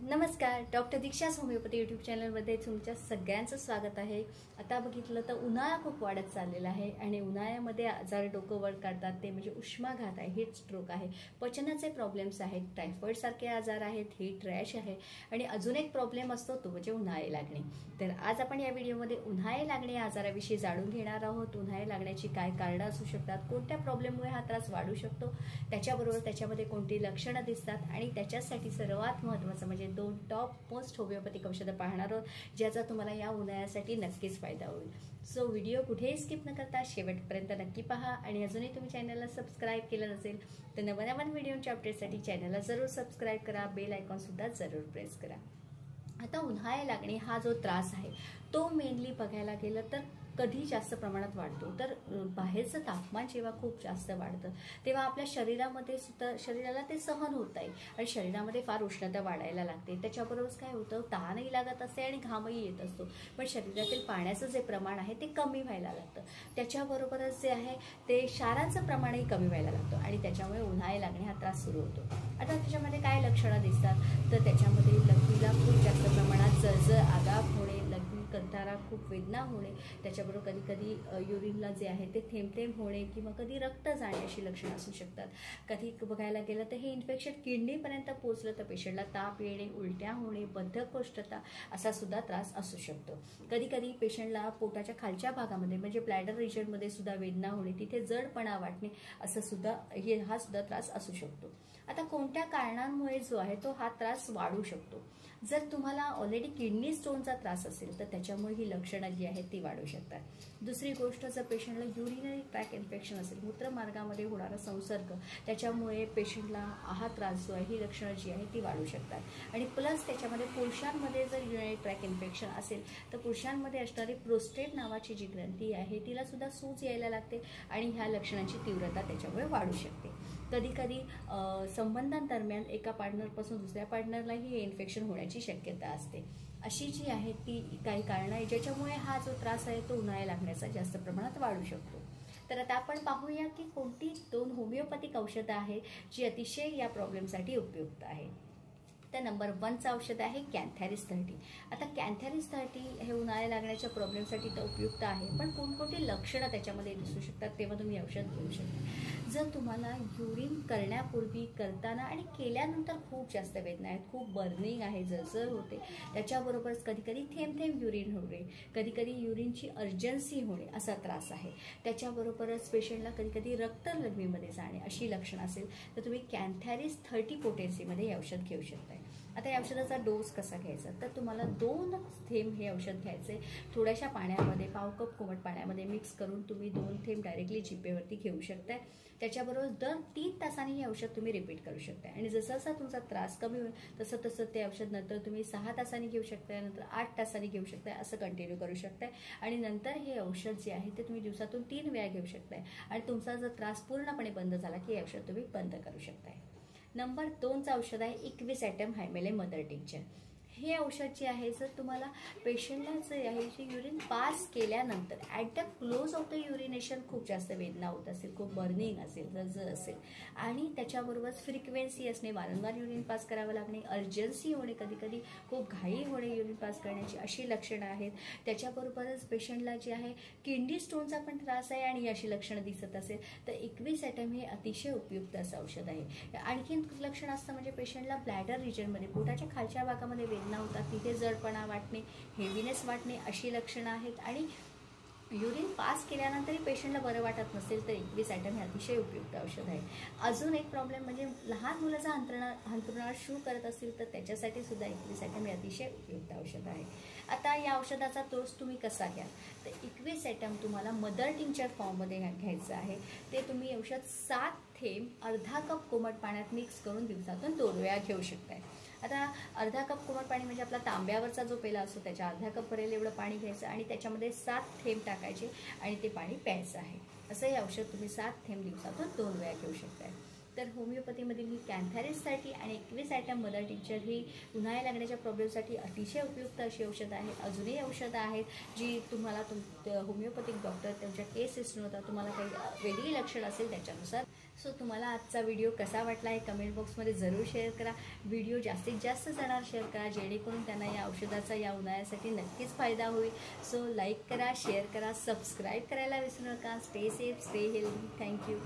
नमस्कार, doctor दीक्षास homeopathy YouTube चॅनलमध्ये तुमच्या सगळ्यांचं स्वागत आहे। आता बघितलं तर उन्हाळा खूप वाढत चाललेला आहे आणि उन्हाळ्यामध्ये आजार डोकं वर काढतात ते म्हणजे उष्माघात आहे, हीट स्ट्रोक आहे, पचनाचे प्रॉब्लेम्स आहेत, टायफॉइड सारखे आजार आहेत, हीट रॅश आहे आणि अजून एक प्रॉब्लेम असतो तो म्हणजे उन्हाळे लागणे। तर आज आपण या व्हिडिओमध्ये उन्हाळे लागणे या आजाराविषयी जाणून घेणार आहोत। उन्हाळे लागण्याची काय कारणं असू शकतात, कोणत्या प्रॉब्लेममुळे हा त्रास वाढू शकतो, त्याच्याबरोबर त्याच्यामध्ये कोणती लक्षणं दिसतात आणि त्याच्यासाठी सर्वात महत्त्वाचं म्हणजे दोन टॉप मोस्ट होमिओपॅथिक औषधं पाहणार आहोत, ज्याचा तुम्हाला या उन्हाळ्यासाठी नक्कीच फायदा होईल। सो व्हिडिओ कुठेही स्किप न करता शेवटपर्यंत नक्की पहा आणि अजूनही तुम्ही चॅनलला सबस्क्राईब केलं नसेल तर नवनवीन व्हिडिओच्या अपडेटसाठी चॅनलला जरूर सबस्क्राईब करा, बेल आयकॉन सुद्धा जरूर प्रेस करा। आता उन्हाळे लागणे हा जो त्रास आहे तो मेनली बघायला गेलं तर कधी जास्त प्रमाणात वाढतो तर बाहेरचं तापमान जेव्हा खूप जास्त वाढतं तेव्हा आपल्या शरीरामध्ये सुद्धा शरीराला ते सहन होत नाही आणि शरीरामध्ये फार उष्णता वाढायला लागते। त्याच्याबरोबरच काय होतं, तहानही लागत असते आणि घामही येत असतो, पण शरीरातील पाण्याचं जे प्रमाण आहे ते कमी व्हायला लागतं। त्याच्याबरोबरच जे आहे ते क्षाराचं प्रमाणही कमी व्हायला लागतं आणि त्याच्यामुळे उन्हाळे लागणे हा त्रास सुरू होतो। आता त्याच्यामध्ये काय लक्षणं दिसतात तर त्याच्यामध्ये लघवीला खूप जास्त प्रमाणात जळजळ, आगाप होणे, लघवी करताना खूप वेदना होणे, त्याच्याबरोबर कधी कधी युरिनला जे आहे ते थेंब थेंब होणे किंवा कधी रक्त जाणे अशी लक्षणं असू शकतात। कधी बघायला गेलं तर हे इन्फेक्शन किडनीपर्यंत पोहोचलं तर पेशंटला ताप येणे, उलट्या होणे, बद्धकोष्ठता असा सुद्धा त्रास असू शकतो। कधी कधी पेशंटला पोटाच्या खालच्या भागामध्ये म्हणजे ब्लॅडर रिजनमध्ये सुद्धा वेदना होणे, तिथे जडपणा वाटणे असं सुद्धा हा सुद्धा त्रास असू शकतो। आता कोणत्या कारणांमुळे जो आहे तो हा त्रास वाढू शकतो, जर तुम्हाला ऑलरेडी किडनी स्टोनचा त्रास असेल तर त्याच्यामुळे ही लक्षणं जी आहेत ती वाढू शकतात। दुसरी गोष्ट, जर पेशंटला युरिनरी ट्रॅक इन्फेक्शन असेल, मूत्रमार्गामध्ये होणारा संसर्ग, त्याच्यामुळे पेशंटला हा त्रास जो आहे ही लक्षणं जी आहे ती वाढू शकतात। आणि प्लस त्याच्यामध्ये पुरुषांमध्ये जर युरिनरी ट्रॅक इन्फेक्शन असेल तर पुरुषांमध्ये असणारी प्रोस्टेट नावाची जी ग्रंथी आहे तिला सुद्धा सूज यायला लागते आणि ह्या लक्षणांची तीव्रता त्याच्यामुळे वाढू शकते। कधी कधी संबंधांदरम्यान एका पार्टनरपासून दुसऱ्या पार्टनरलाही हे इन्फेक्शन होण्याची शक्यता असते। अशी जी आहे ती काही कारणं आहे ज्याच्यामुळे हा जो त्रास आहे तो उन्हाळे लागण्याचा जास्त प्रमाणात वाढू शकतो। तर आता आपण पाहूया की कोणती दोन होमिओपॅथिक औषधं आहेत जी अतिशय या प्रॉब्लेमसाठी उपयुक्त आहे। तर नंबर 1चं औषध आहे कॅन्थॅरिस 30। आता कॅन्थॅरिस 30 हे उन्हाळे लागण्याच्या प्रॉब्लेमसाठी तर उपयुक्त आहे, पण कोणकोणती लक्षणं त्याच्यामध्ये दिसू शकतात तेव्हा तुम्ही औषध घेऊ शकता। जर तुम्हाला युरिन करण्यापूर्वी, करताना आणि केल्यानंतर खूप जास्त वेदना आहेत, खूप बर्निंग आहे, जळजळ होते, त्याच्याबरोबरच कधी कधी थेंब थेंब युरिन होणे, कधी कधी युरिनची अर्जन्सी होणे असा त्रास आहे, त्याच्याबरोबरच पेशंटला कधी कधी रक्त लघवीमध्ये जाणे अशी लक्षणं असेल तर तुम्ही कॅन्थॅरिस 30 पोटेन्सीमध्ये हे औषध घेऊ शकता। आता या औषधाचा डोस कसा घ्यायचा तर तुम्हाला 2 थेंब हे औषध घ्यायचे, थोड्याशा पाण्यामध्ये, पाव कप कोमट पाण्यामध्ये मिक्स करून तुम्ही 2 थेंब डायरेक्टली जिभेवरती घेऊ शकताय। त्याच्याबरोबर दर 3 तासांनी हे औषध तुम्ही रिपीट करू शकता आणि जसा जसा तुमचा त्रास कमी होईल तसं तसं ते औषध नंतर तुम्ही 6 तासांनी घेऊ शकताय, नंतर 8 तासांनी घेऊ शकताय, असं कंटिन्यू करू शकताय आणि नंतर हे औषध जे आहे ते तुम्ही दिवसातून 3 वेळा घेऊ शकताय आणि तुमचा जर त्रास पूर्णपणे बंद झाला की हे औषध तुम्ही बंद करू शकताय। नंबर 2चं औषध आहे इक्विसॅटम हायमेले मदर टिंक्चर। हे औषध जे आहे जर तुम्हाला पेशंटला जे आहे जे युरिन पास केल्यानंतर at the close of the urination खूप जास्त वेदना होत असेल, खूप बर्निंग असेल, जळजळ असेल आणि त्याच्याबरोबरच फ्रिक्वेन्सी असणे, वारंवार युरिन पास करावं लागणे, अर्जन्सी होणे, कधी कधी खूप घाई होणे युरिन पास करण्याची अशी लक्षणं आहेत, त्याच्याबरोबरच पेशंटला जे आहे किडनी स्टोनचा पण त्रास आहे आणि अशी लक्षणं दिसत असेल तर इक्विसॅटम हे अतिशय उपयुक्त असं औषध आहे। आणखीन लक्षण असतं म्हणजे पेशंटला ब्लॅडर रिजनमध्ये, पोटाच्या खालच्या भागामध्ये वेदना होतात, तिथे जडपणा वाटणे, हेवीनेस वाटणे अशी लक्षणं आहेत आणि युरिन पास केल्यानंतरही पेशंटला बरं वाटत नसेल तर इक्विसॅटम हे अतिशय उपयुक्त औषध आहे। अजून एक प्रॉब्लेम म्हणजे लहान मुलाचा अंथरुणावर शू करत असेल तर त्याच्यासाठी सुद्धा इक्विसॅटम हे अतिशय उपयुक्त औषध आहे। आता या औषधाचा डोस तुम्ही कसा घ्या तर इक्विसॅटम तुम्हाला मदर टिंक्चर फॉर्ममध्ये घ्यायचं आहे। ते तुम्ही औषध 7 थेंब अर्धा कप कोमट पाण्यात मिक्स करून दिवसातून 2 वेळा घेऊ शकताय। आता अर्धा कप कोमट पाणी म्हणजे आपला तांब्यावरचा जो पेला असतो त्याच्या अर्धा कप भरेल एवढं पाणी घ्यायचं आणि त्याच्यामध्ये 7 थेंब टाकायचे आणि ते पाणी प्यायचं आहे। असं हे औषध तुम्ही 7 थेंब दिवसातून 2 वेळा घेऊ शकताय। तर होमिओपॅथीमधील ही कॅन्थॅरिस 30 आणि इक्विसॅटम मदर टिंक्चर ही उन्हाळे लागण्याच्या प्रॉब्लेमसाठी अतिशय उपयुक्त अशी औषधं आहेत। अजूनही औषधं आहेत जी तुम्हाला होमिओपॅथिक डॉक्टर त्यांच्या केस हिस्ट्रीनुसार तुम्हाला काही वेगळी लक्षणं असेल त्याच्यानुसार सो तुम्हाला आजचा व्हिडिओ कसा वाटला आहे कमेंट बॉक्समध्ये जरूर शेअर करा. व्हिडिओ जास्तीत जास्त जणांना शेअर करा, जेणेकरून त्यांना या औषधाचा या उन्हाळ्यासाठी नक्कीच फायदा होईल. सो लाईक करा, शेअर करा, सबस्क्राईब करायला विसरू नका. Stay safe, stay healthy. Thank you.